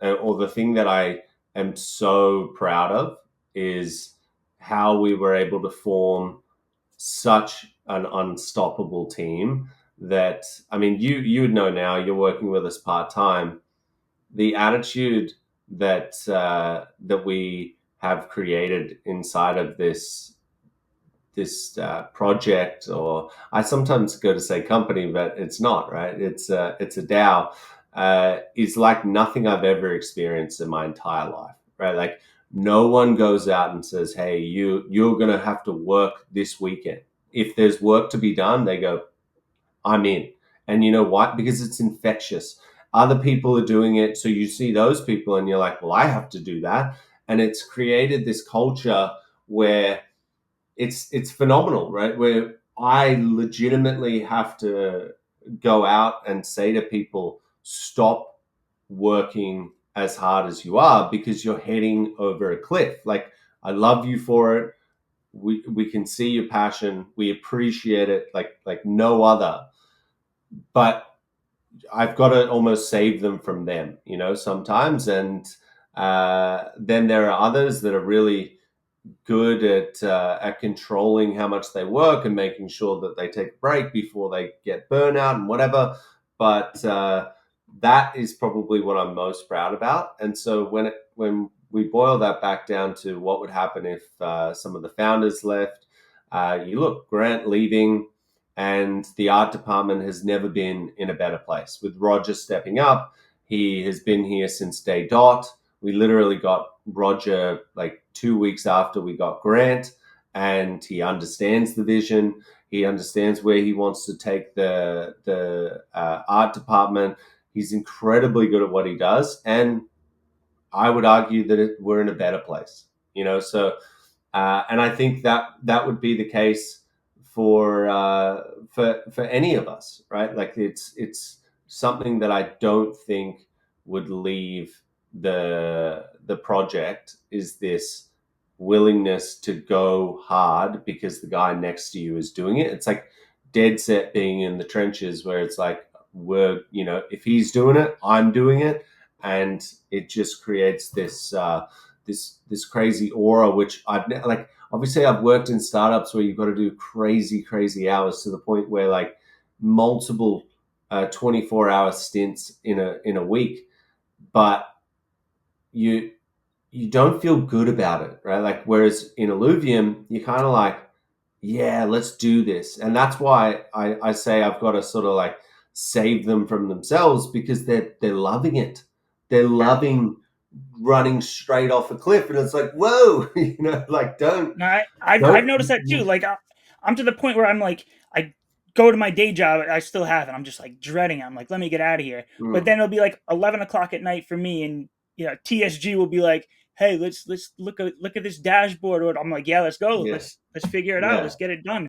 or the thing that I am so proud of is how we were able to form such an unstoppable team that, I mean, you would know now, you're working with us part time. The attitude that we have created inside of this project, or I sometimes go to say company, but it's not, right. It's a DAO. Is like nothing I've ever experienced in my entire life, right? Like no one goes out and says, "Hey, you're gonna have to work this weekend." If there's work to be done, they go, "I'm in." And you know what? Because it's infectious. Other people are doing it, so you see those people, and you're like, "Well, I have to do that." And it's created this culture where it's phenomenal, right? Where I legitimately have to go out and say to people, stop working as hard as you are because you're heading over a cliff. Like, I love you for it. We can see your passion. We appreciate it like no other. But I've got to almost save them from them, sometimes. And then there are others that are really good at controlling how much they work and making sure that they take a break before they get burnout and whatever. But that is probably what I'm most proud about. And so when we boil that back down to what would happen if some of the founders left, you look, Grant leaving, and the art department has never been in a better place. With Roger stepping up, he has been here since day dot. We literally got Roger like 2 weeks after we got Grant, and he understands the vision. He understands where he wants to take the art department. He's incredibly good at what he does, and I would argue that we're in a better place. So and I think that would be the case for any of us, right? Like it's something that I don't think would leave the project, is this willingness to go hard because the guy next to you is doing it. It's like dead set being in the trenches, where it's like, if he's doing it, I'm doing it. And it just creates this crazy aura, which like, obviously I've worked in startups where you've got to do crazy hours, to the point where like multiple 24-hour stints in a week, but you don't feel good about it, right? Like, whereas in Illuvium, you're kind of like, yeah, let's do this. And that's why I say I've got to sort of like save them from themselves, because they're loving it. They're loving running straight off a cliff, and it's like, whoa, like No, I've don't. noticed that too. Like I'm to the point where I'm like, I go to my day job, I still have it. I'm just like dreading it. I'm like, let me get out of here. But Mm, then it'll be like 11 o'clock at night for me, and TSG will be like, hey, let's look at this dashboard. Or I'm like, yeah, let's go. yeah, Let's figure it out. yeah. Let's get it done.